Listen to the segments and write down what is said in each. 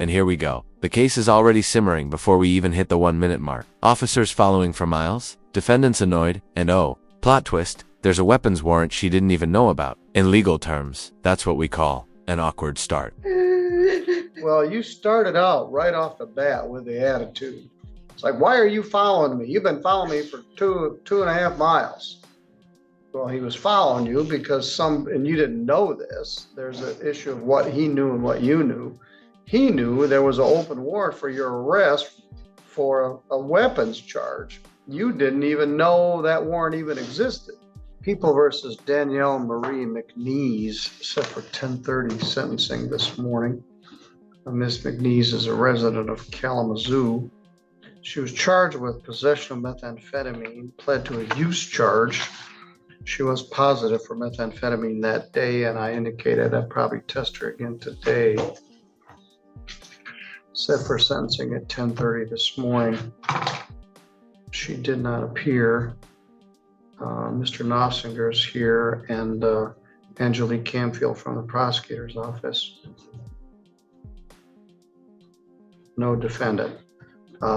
And here we go. The case is already simmering before we even hit the 1-minute mark. Officers following for miles, defendants annoyed, and oh, plot twist, there's a weapons warrant she didn't even know about. In legal terms, that's what we call an awkward start. Well, you started out right off the bat with the attitude. It's like, why are you following me? You've been following me for two and a half miles. Well, he was following you because and you didn't know this. There's an issue of what he knew and what you knew. He knew there was an open warrant for your arrest for a weapons charge. You didn't even know that warrant even existed. People versus Danielle McNees set for 10:30 sentencing this morning. Ms. McNees is a resident of Kalamazoo. She was charged with possession of methamphetamine, pled to a use charge. She was positive for methamphetamine that day, and I indicated I'd probably test her again today. Set for sentencing at 10:30 this morning. She did not appear. Mr. Nossinger is here, and Angelique Camfield from the prosecutor's office. No defendant.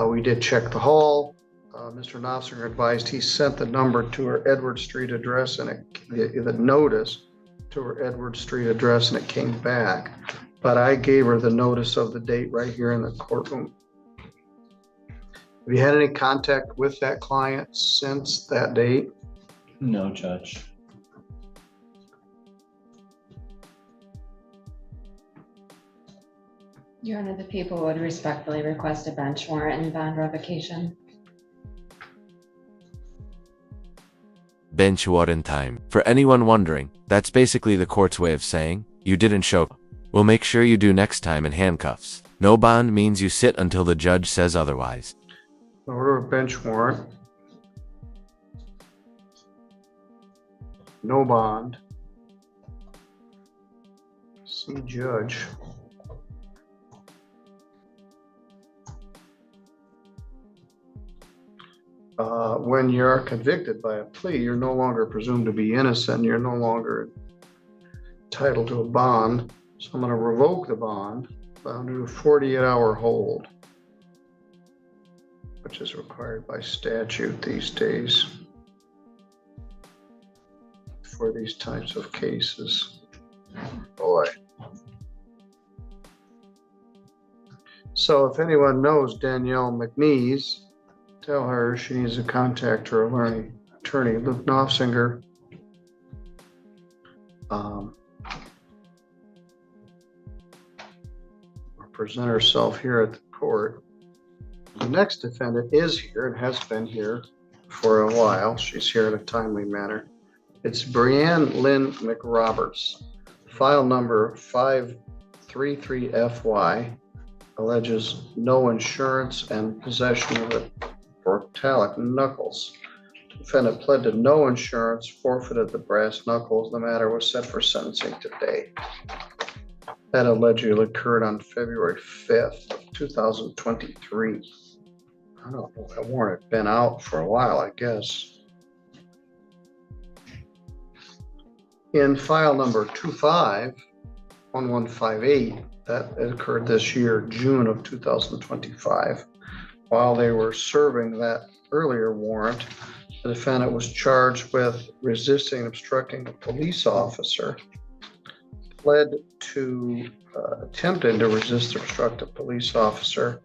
We did check the hall. Mr. Nossinger advised he sent the number to her Edward Street address and the notice to her Edward Street address, and it came back. But I gave her the notice of the date right here in the courtroom. Have you had any contact with that client since that date? No, Judge. Your Honor, the people would respectfully request a bench warrant and bond revocation. Bench warrant time. For anyone wondering, that's basically the court's way of saying, you didn't show. We'll make sure you do next time in handcuffs. No bond means you sit until the judge says otherwise. Order a bench warrant. No bond. See judge. When you're convicted by a plea, you're no longer presumed to be innocent. You're no longer entitled to a bond. So I'm going to revoke the bond. I'm going to do a 48-hour hold, which is required by statute these days for these types of cases. Boy. So if anyone knows Danielle McNees, tell her she needs to contact her attorney, Luke Nossinger. Present herself here at the court. The next defendant is here and has been here for a while. She's here in a timely manner. It's Brienne Lynn McRoberts. File number 533FY alleges no insurance and possession of a metallic knuckles. Defendant pled to no insurance, forfeited the brass knuckles. The matter was set for sentencing today. That allegedly occurred on February 5th of 2023. I don't know, that warrant had been out for a while, I guess. In file number 251158, that occurred this year, June of 2025. While they were serving that earlier warrant, the defendant was charged with resisting and obstructing a police officer, pled to attempting to resist or obstruct a police officer,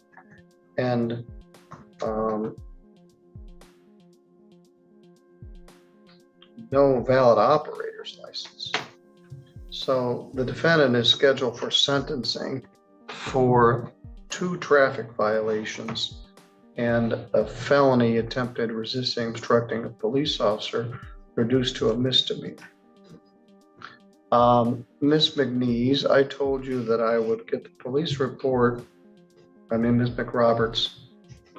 and no valid operator's license. So the defendant is scheduled for sentencing for 2 traffic violations and a felony attempted resisting obstructing a police officer, reduced to a misdemeanor. Ms. McNees, I told you that I would get the police report, Ms. McRoberts,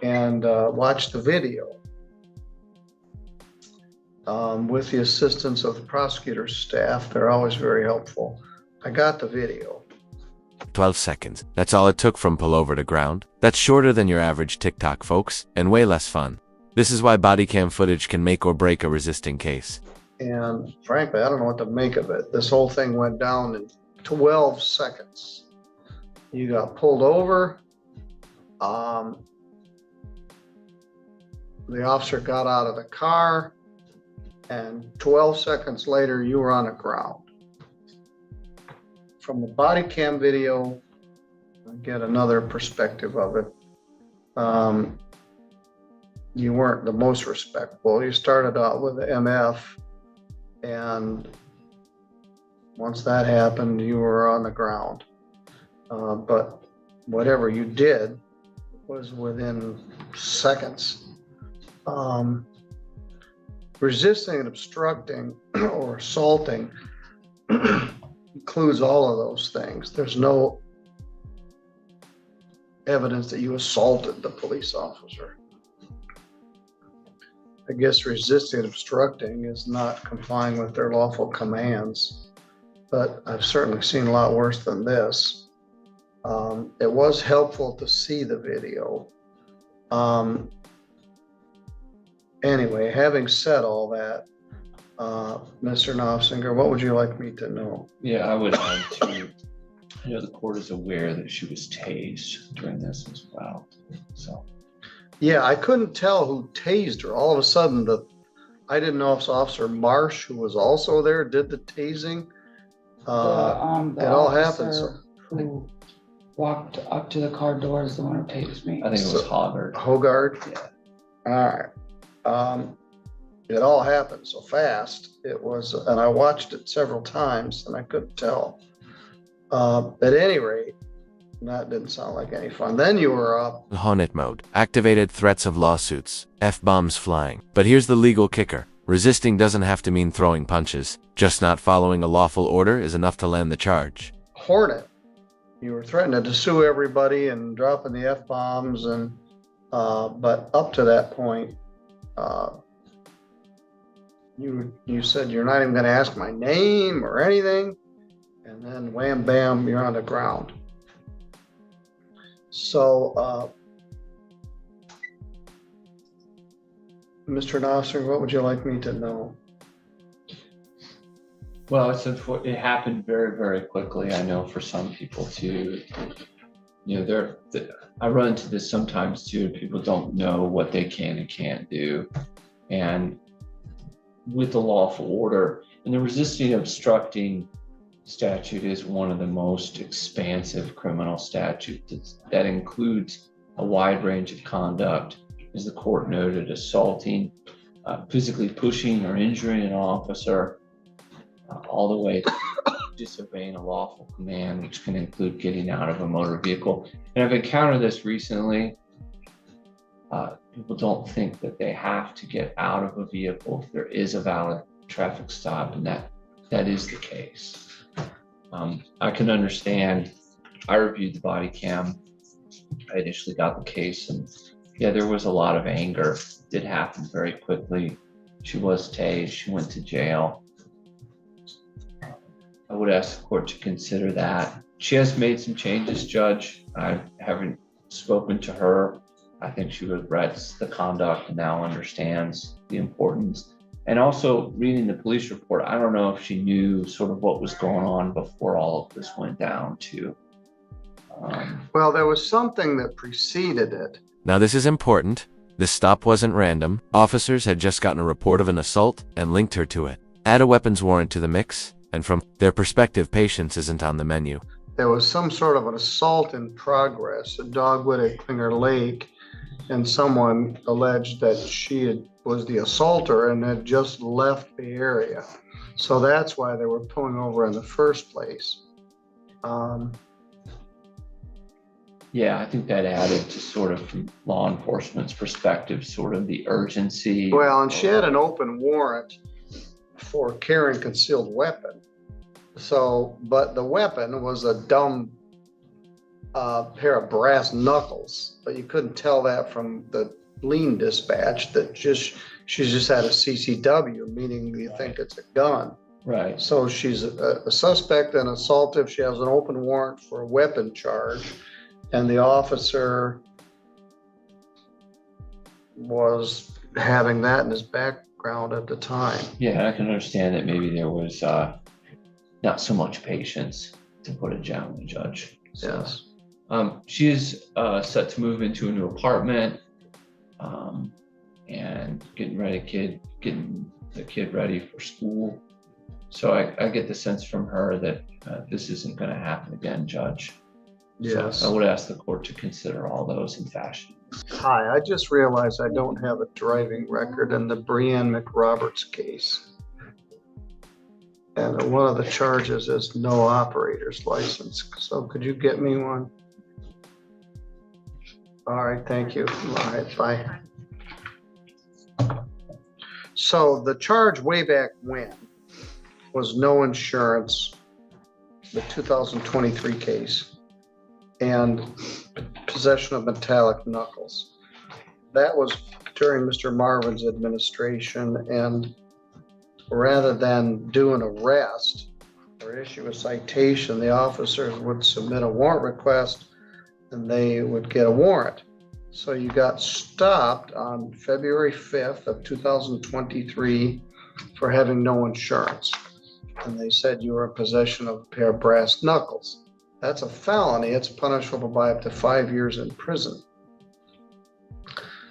and watch the video with the assistance of the prosecutor's staff. They're always very helpful. I got the video. 12 seconds. That's all it took from pullover to ground. That's shorter than your average TikTok, folks, and way less fun. This is why body cam footage can make or break a resisting case. And frankly, I don't know what to make of it. This whole thing went down in 12 seconds. You got pulled over. The officer got out of the car, and 12 seconds later, you were on the ground. From the body cam video, I get another perspective of it. You weren't the most respectful. You started out with the MF, and once that happened, you were on the ground. But whatever you did was within seconds. Resisting and obstructing or assaulting includes all of those things. There's no evidence that you assaulted the police officer. I guess resisting and obstructing is not complying with their lawful commands, but I've certainly seen a lot worse than this. It was helpful to see the video. Anyway, having said all that, Mr. Knopfinger, what would you like me to know? Yeah, I would add to, the court is aware that she was tased during this as well. So. Yeah, I couldn't tell who tased her. All of a sudden, I didn't know if Officer Marsh, who was also there, did the tasing. The it all happened. So. Who walked up to the car door is the one who tased me. I think it was Hoggard. Hoggard? Yeah. All right. It all happened so fast. It was, and I watched it several times and I couldn't tell. At any rate, that didn't sound like any fun. Then you were up. Hornet mode. Activated threats of lawsuits. F-bombs flying. But here's the legal kicker. Resisting doesn't have to mean throwing punches. Just not following a lawful order is enough to land the charge. Hornet. You were threatening to sue everybody and dropping the F-bombs, and but up to that point, you said you're not even going to ask my name or anything, and then wham bam, you're on the ground. So, Mr. Nosser, what would you like me to know? Well, it happened very, very quickly. I know for some people too, I run into this sometimes too. People don't know what they can and can't do. And with the lawful order, and the resisting and obstructing statute is one of the most expansive criminal statutes that includes a wide range of conduct, as the court noted, assaulting, physically pushing or injuring an officer, all the way to disobeying a lawful command, which can include getting out of a motor vehicle. And I've encountered this recently. People don't think that they have to get out of a vehicle if there is a valid traffic stop, and that is the case. I can understand. I reviewed the body cam. I initially got the case, and yeah, there was a lot of anger. It did happen very quickly. She was tased. She went to jail. I would ask the court to consider that. She has made some changes, Judge. I haven't spoken to her. I think she regrets the conduct and now understands the importance. And also reading the police report, I don't know if she knew sort of what was going on before all of this went down too. Well, there was something that preceded it. Now this is important. This stop wasn't random. Officers had just gotten a report of an assault and linked her to it. Add a weapons warrant to the mix, and from their perspective, patience isn't on the menu. There was some sort of an assault in progress at Dogwood at Finger Lake, and someone alleged that she was the assaulter and had just left the area. So that's why they were pulling over in the first place. Yeah, I think that added to sort of from law enforcement's perspective, sort of the urgency. Well, and she had an open warrant for carrying concealed weapon. So, but the weapon was a dumb pair of brass knuckles, but you couldn't tell that from the lean dispatch that she just had a CCW, meaning you think it's a gun. Right. So she's a suspect and assaultive. She has an open warrant for a weapon charge, and the officer was having that in his background at the time. Yeah, I can understand that maybe there was not so much patience, to put it gently, Judge. So. Yes. She is set to move into a new apartment and getting the kid ready for school. So I get the sense from her that this isn't going to happen again, Judge. Yes. So I would ask the court to consider all those in fashion. Hi, I just realized I don't have a driving record in the Brienne McRoberts case. And one of the charges is no operator's license. So could you get me one? All right, thank you. All right, bye. So the charge way back when was no insurance, the 2023 case, and possession of metallic knuckles. That was during Mr. Marvin's administration, and rather than do an arrest or issue a citation, the officers would submit a warrant request and they would get a warrant. So you got stopped on February 5th of 2023 for having no insurance. And they said you were in possession of a pair of brass knuckles. That's a felony. It's punishable by up to 5 years in prison.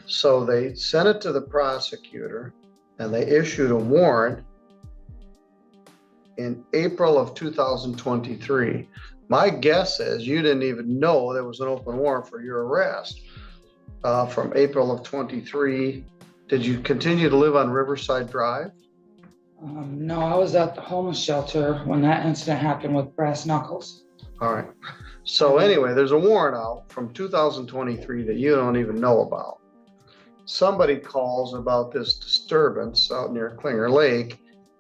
So they sent it to the prosecutor and they issued a warrant in April of 2023. My guess is you didn't even know there was an open warrant for your arrest from April of 23. Did you continue to live on Riverside Drive? No, I was at the homeless shelter when that incident happened with brass knuckles. All right. So anyway, there's a warrant out from 2023 that you don't even know about. Somebody calls about this disturbance out near Klinger Lake,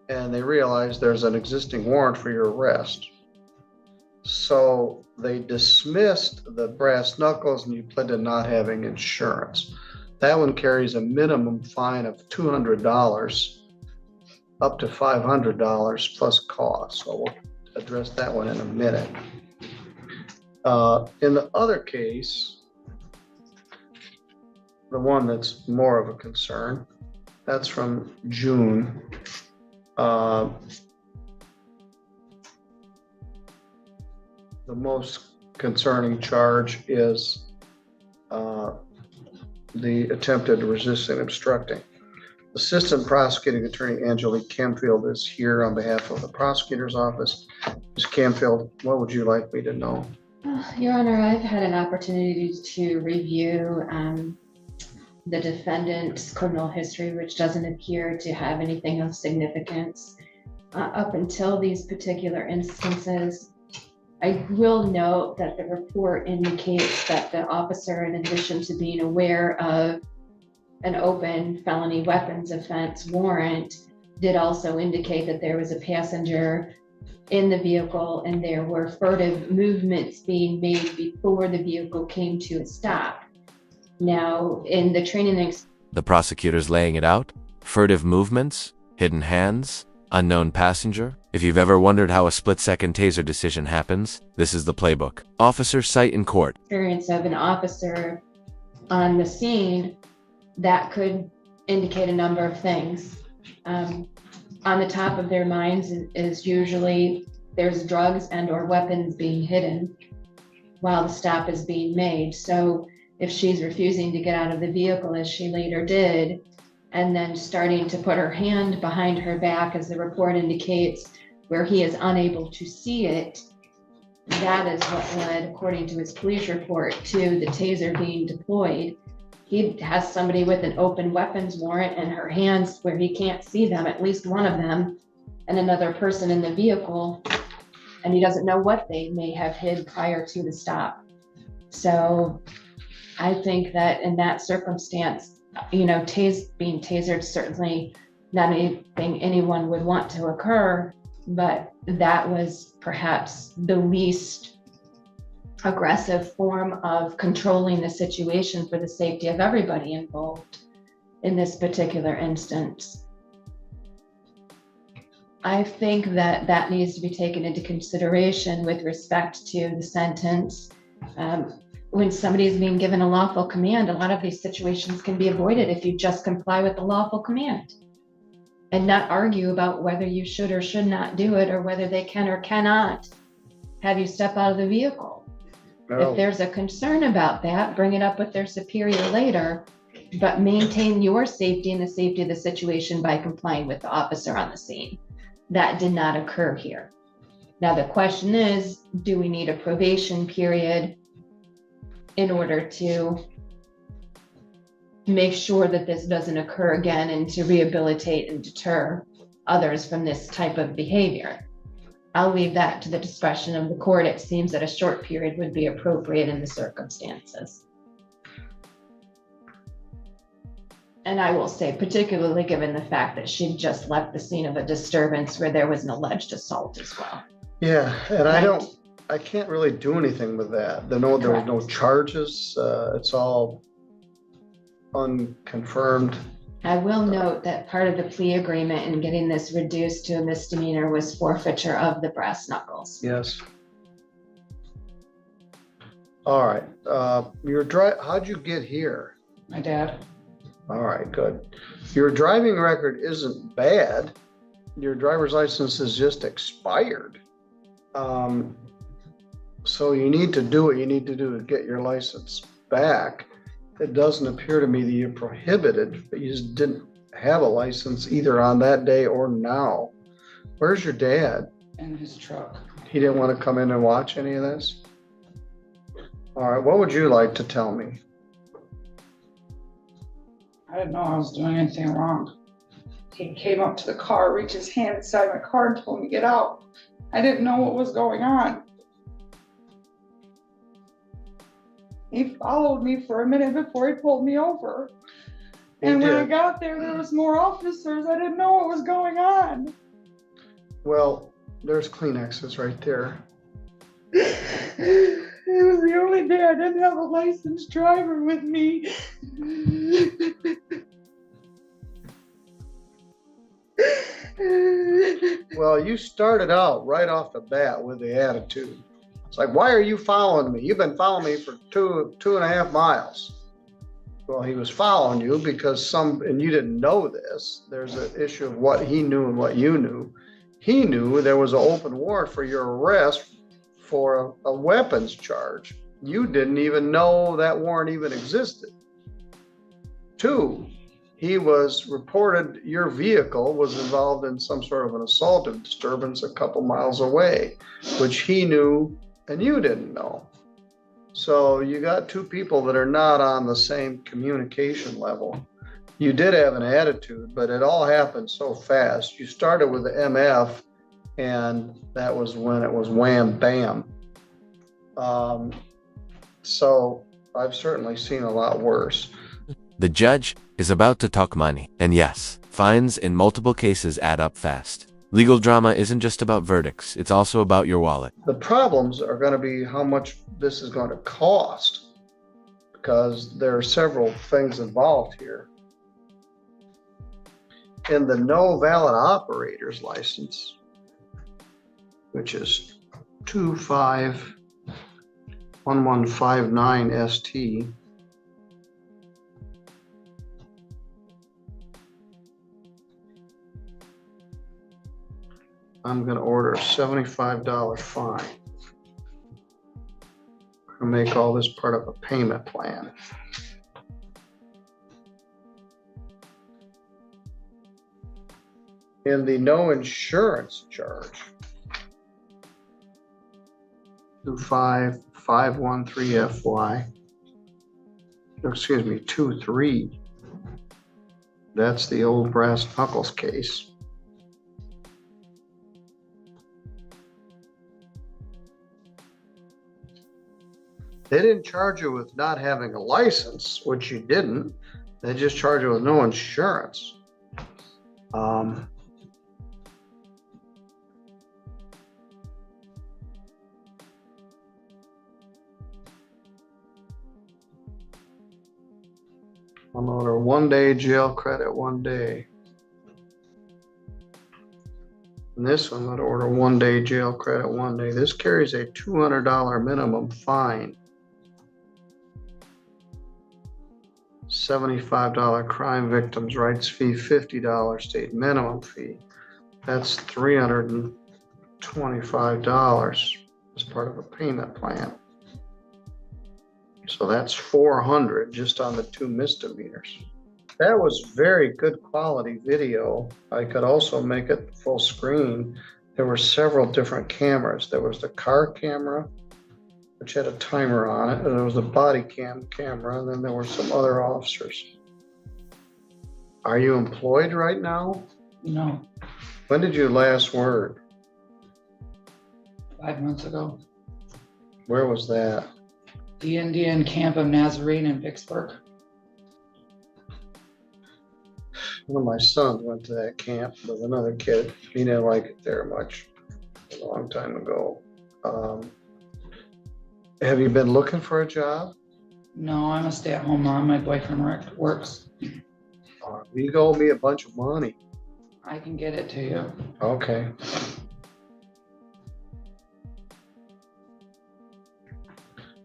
and they realize there's an existing warrant for your arrest. So they dismissed the brass knuckles and you pled to not having insurance. That one carries a minimum fine of $200 up to $500 plus costs. So we'll address that one in a minute. In the other case, the one that's more of a concern, that's from June. The most concerning charge is the attempted resisting obstructing. Assistant Prosecuting Attorney Angelique Camfield is here on behalf of the prosecutor's office. Ms. Camfield, what would you like me to know? Your Honor, I've had an opportunity to review the defendant's criminal history, which doesn't appear to have anything of significance up until these particular instances. I will note that the report indicates that the officer, in addition to being aware of an open felony weapons offense warrant, did also indicate that there was a passenger in the vehicle and there were furtive movements being made before the vehicle came to a stop. Now, in the training, The prosecutor's laying it out. Furtive movements, hidden hands, unknown passenger. If you've ever wondered how a split-second taser decision happens, this is the playbook. Officers cite in court. Experience of an officer on the scene, that could indicate a number of things. On the top of their minds is usually there's drugs and or weapons being hidden while the stop is being made. So if she's refusing to get out of the vehicle, as she later did, and then starting to put her hand behind her back, as the report indicates, where he is unable to see it, that is what led, according to his police report, to the taser being deployed. He has somebody with an open weapons warrant in her hands where he can't see them, at least one of them, and another person in the vehicle, and he doesn't know what they may have hid prior to the stop. So I think that in that circumstance, being tasered, certainly not anything anyone would want to occur, but that was perhaps the least aggressive form of controlling the situation for the safety of everybody involved in this particular instance. I think that that needs to be taken into consideration with respect to the sentence. When somebody is being given a lawful command, a lot of these situations can be avoided if you just comply with the lawful command and not argue about whether you should or should not do it, or whether they can or cannot have you step out of the vehicle. If there's a concern about that, bring it up with their superior later, but maintain your safety and the safety of the situation by complying with the officer on the scene. That did not occur here. Now, the question is, do we need a probation period in order to make sure that this doesn't occur again and to rehabilitate and deter others from this type of behavior? I'll leave that to the discretion of the court. It seems that a short period would be appropriate in the circumstances. And I will say, particularly given the fact that she just left the scene of a disturbance where there was an alleged assault as well. Yeah, and I can't really do anything with that. There were no charges. It's all unconfirmed. I will note that part of the plea agreement in getting this reduced to a misdemeanor was forfeiture of the brass knuckles. Yes. All right. How'd you get here? My dad. All right, good. Your driving record isn't bad. Your driver's license is just expired. So you need to do what you need to do to get your license back. It doesn't appear to me that you're prohibited, but you just didn't have a license either on that day or now. Where's your dad? In his truck. He didn't want to come in and watch any of this? All right, what would you like to tell me? I didn't know I was doing anything wrong. He came up to the car, reached his hand inside my car and told me to get out. I didn't know what was going on. He followed me for a minute before he pulled me over. And when I got there was more officers. I didn't know what was going on. Well, there's Kleenexes right there. It was the only day I didn't have a licensed driver with me. Well, you started out right off the bat with the attitude. It's like, why are you following me? You've been following me for two and a half miles. Well, he was following you because and you didn't know this. There's an issue of what he knew and what you knew. He knew there was an open warrant for your arrest for a weapons charge. You didn't even know that warrant even existed. 2, he was reported your vehicle was involved in some sort of an assault of disturbance a couple miles away, which he knew and you didn't know. So you got 2 people that are not on the same communication level. You did have an attitude, but it all happened so fast. You started with the MF, and that was when it was wham bam. So I've certainly seen a lot worse. The judge is about to talk money. And yes, fines in multiple cases add up fast. Legal drama isn't just about verdicts, it's also about your wallet. The problems are going to be how much this is going to cost, because there are several things involved here. In the no valid operator's license, which is 251159 ST, I'm going to order a $75 fine. I'm going to make all this part of a payment plan. In the no insurance charge, 25513FY, excuse me, 23. That's the old brass knuckles case. They didn't charge you with not having a license, which you didn't. They just charged you with no insurance. I'm going to order 1 day jail credit, 1 day. And this one, I'm going to order 1 day jail credit, 1 day. This carries a $200 minimum fine. $75 crime victims rights fee, $50 state minimum fee. That's $325 as part of a payment plan. So that's 400 just on the 2 misdemeanors. That was very good quality video. I could also make it full screen. There were several different cameras. There was the car camera, which had a timer on it, and there was the body cam camera, and then there were some other officers. Are you employed right now? No, When did you last work? 5 months ago. Where was that? The Indian Camp of Nazarene in Vicksburg. One of my sons went to that camp with another kid. He didn't like it there much a long time ago. Have you been looking for a job? No, I'm a stay-at-home mom. My boyfriend works. You owe me a bunch of money. I can get it to you. Okay.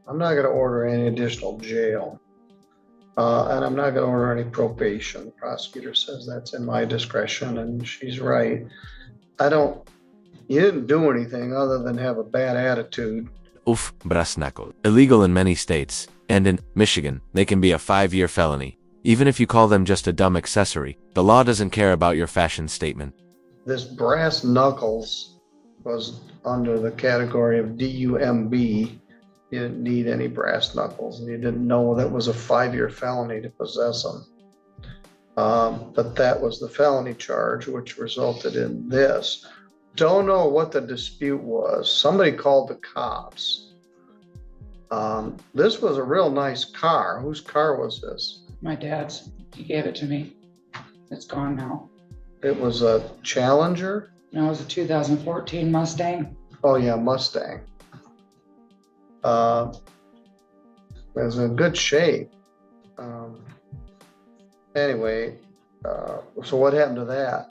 I'm not gonna order any additional jail. And I'm not gonna order any probation. The prosecutor says that's in my discretion, and she's right. You didn't do anything other than have a bad attitude. Oof, brass knuckle. Illegal in many states, and in Michigan, they can be a 5-year felony. Even if you call them just a dumb accessory, the law doesn't care about your fashion statement. This brass knuckles was under the category of DUMB. You didn't need any brass knuckles, and you didn't know that was a 5-year felony to possess them. But that was the felony charge, which resulted in this. Don't know what the dispute was. Somebody called the cops. This was a real nice car. Whose car was this? My dad's. He gave it to me. It's gone now. It was a Challenger? No, it was a 2014 Mustang. Oh yeah, Mustang. It was in good shape. Anyway, so what happened to that?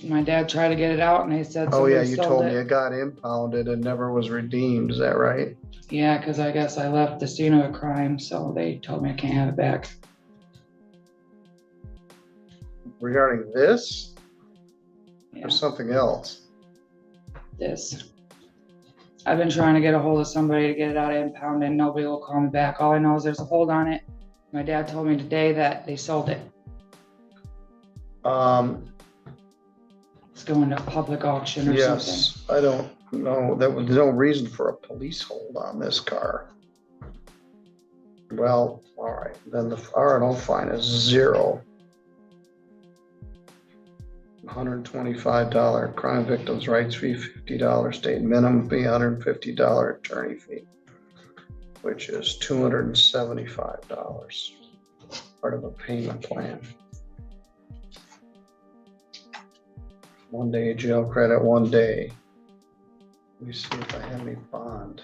My dad tried to get it out, and they said Oh yeah, somebody you sold told me it. it got impounded and never was redeemed. Is that right? Yeah, because I guess I left the scene of a crime, so they told me I can't have it back. Regarding this Yeah, or something else? this. I've been trying to get a hold of somebody to get it out of impound, and nobody will call me back. All I know is there's a hold on it. My dad told me today that they sold it. It's going to public auction or something. Yes, I don't know. There was no reason for a police hold on this car. Well, all right, then the R&O fine is $0. $125 crime victims' rights fee, $50 state minimum fee, $150 attorney fee, which is $275, part of a payment plan. 1 day jail credit, 1 day. Let me see if I have any bond.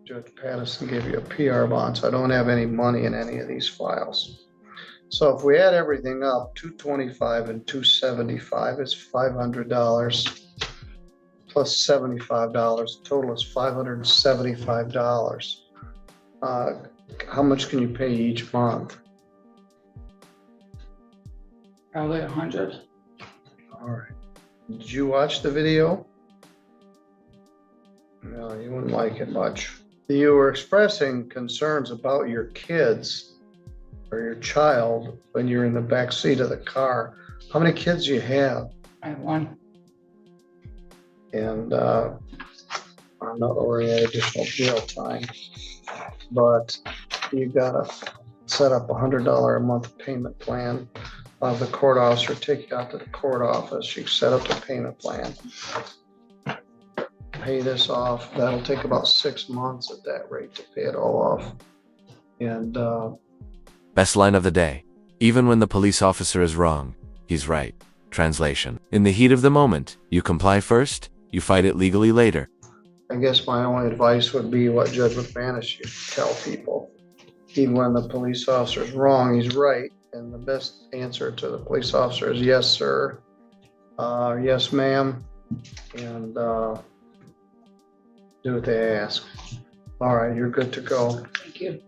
Judge Pattison gave you a PR bond, so I don't have any money in any of these files. So if we add everything up, 225 and 275 is $500 plus $75. Total is $575. How much can you pay each month? Probably 100. All right. Did you watch the video? No, you wouldn't like it much. You were expressing concerns about your kids or your child when you're in the back seat of the car. How many kids do you have? I have one. And I'm not ordering any additional jail time, but you gotta set up $100 a month payment plan. Have the court officer take you out to the court office. You set up the payment plan. Pay this off. That'll take about 6 months at that rate to pay it all off. And Best line of the day. Even when the police officer is wrong, he's right. Translation. In the heat of the moment, you comply first, you fight it legally later. I guess my only advice would be what Judge McManus used to tell people. Even when the police officer is wrong, he's right. And the best answer to the police officer is yes, sir. Yes, ma'am. And do what they ask. All right, you're good to go. Thank you.